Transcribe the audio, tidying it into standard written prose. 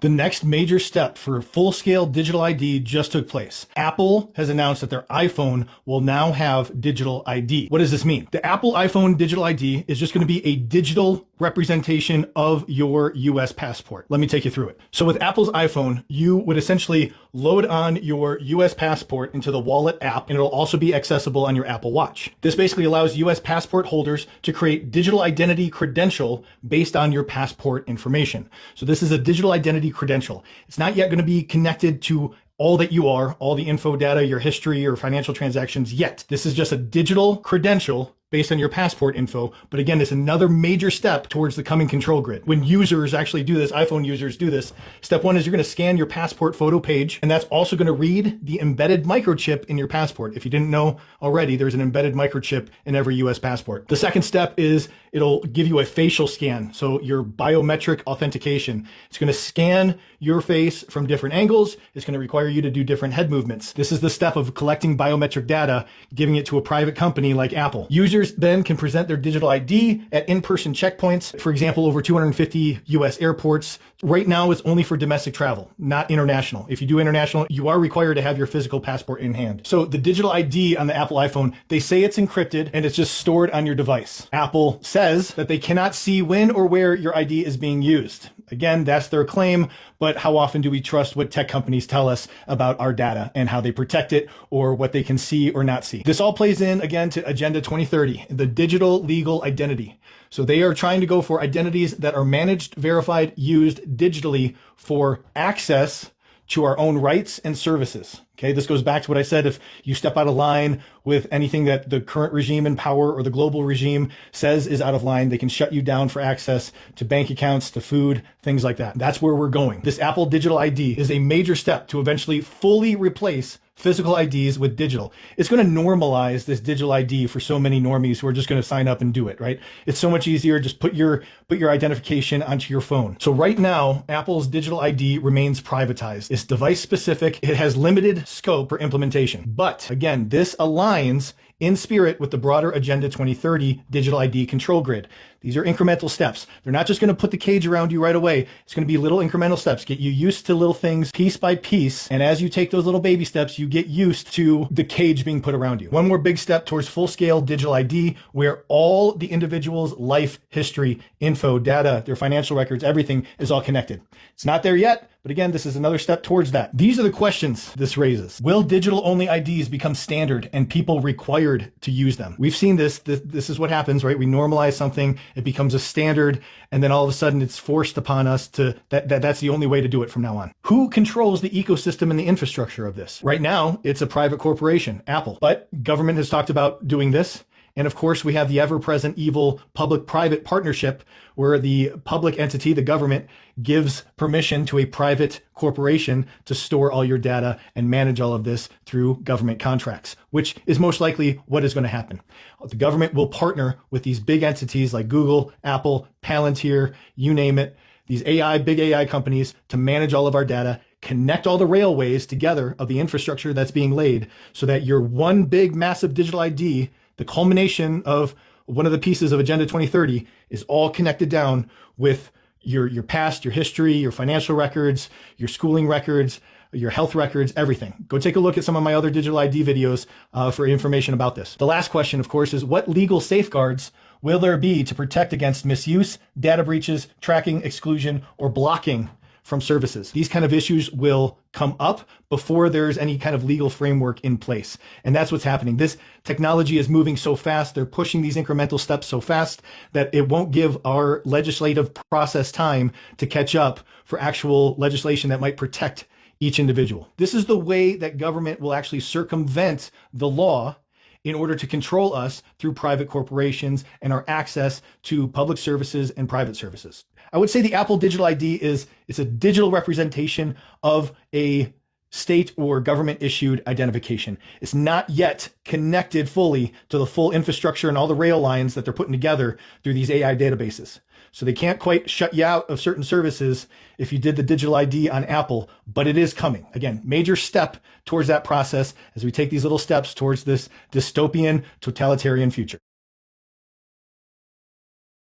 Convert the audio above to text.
The next major step for full-scale digital ID just took place. Apple has announced that their iPhone will now have digital ID. What does this mean? The Apple iPhone digital ID is just going to be a digital representation of your US passport. Let me take you through it. So with Apple's iPhone, you would essentially load on your US passport into the Wallet app, and it'll also be accessible on your Apple Watch. This basically allows US passport holders to create digital identity credential based on your passport information. So this is a digital identity credential. It's not yet going to be connected to all that you are, all the info data, your history, or financial transactions yet. This is just a digital credential based on your passport info. But again, it's another major step towards the coming control grid. When users actually do this, iPhone users do this, step one is you're going to scan your passport photo page, and that's also going to read the embedded microchip in your passport. If you didn't know already, there's an embedded microchip in every US passport. The second step is it'll give you a facial scan. So your biometric authentication. It's going to scan your face from different angles. It's going to require you to do different head movements. This is the step of collecting biometric data, giving it to a private company like Apple. Users then can present their digital ID at in-person checkpoints. For example, over 250 US airports. Right now, it's only for domestic travel, not international. If you do international, you are required to have your physical passport in hand. So the digital ID on the Apple iPhone, they say it's encrypted and it's just stored on your device. Apple says that they cannot see when or where your ID is being used. Again, that's their claim, but how often do we trust what tech companies tell us about our data and how they protect it or what they can see or not see? This all plays in, again, to Agenda 2030, the digital legal identity. So they are trying to go for identities that are managed, verified, used digitally for access to our own rights and services. Okay, this goes back to what I said. If you step out of line with anything that the current regime in power or the global regime says is out of line, they can shut you down for access to bank accounts, to food, things like that. That's where we're going. This Apple Digital ID is a major step to eventually fully replace physical IDs with digital. It's going to normalize this digital ID for so many normies who are just going to sign up and do it, right? It's so much easier. Just put your identification onto your phone. So right now, Apple's digital ID remains privatized. It's device specific. It has limited scope for implementation. But again, this aligns in spirit with the broader Agenda 2030 digital ID control grid. These are incremental steps. They're not just going to put the cage around you right away. It's going to be little incremental steps. Get you used to little things piece by piece. And as you take those little baby steps, you get used to the cage being put around you. One more big step towards full-scale digital ID, where all the individual's life history, info, data, their financial records, everything is all connected. It's not there yet, but again, this is another step towards that. These are the questions this raises. Will digital-only IDs become standard and people required to use them? We've seen this. This is what happens, right? We normalize something, it becomes a standard, and then all of a sudden it's forced upon us to that's the only way to do it from now on. Who controls the ecosystem and the infrastructure of this? Right now, it's a private corporation, Apple. But government has talked about doing this. And of course, we have the ever-present evil public-private partnership where the public entity, the government, gives permission to a private corporation to store all your data and manage all of this through government contracts, which is most likely what is going to happen. The government will partner with these big entities like Google, Apple, Palantir, you name it, these big AI companies to manage all of our data, connect all the railways together of the infrastructure that's being laid so that your one big massive digital ID, the culmination of one of the pieces of Agenda 2030, is all connected down with your past, your history, your financial records, your schooling records, your health records, everything. Go take a look at some of my other digital ID videos for information about this. The last question, of course, is what legal safeguards will there be to protect against misuse, data breaches, tracking, exclusion, or blocking from services? These kind of issues will come up before there's any kind of legal framework in place. And that's what's happening. This technology is moving so fast. They're pushing these incremental steps so fast that it won't give our legislative process time to catch up for actual legislation that might protect each individual. This is the way that government will actually circumvent the law in order to control us through private corporations and our access to public services and private services. I would say the Apple Digital ID is a digital representation of a state or government issued identification. It's not yet connected fully to the full infrastructure and all the rail lines that they're putting together through these AI databases. So they can't quite shut you out of certain services if you did the digital ID on Apple, but it is coming. Again, major step towards that process as we take these little steps towards this dystopian, totalitarian future.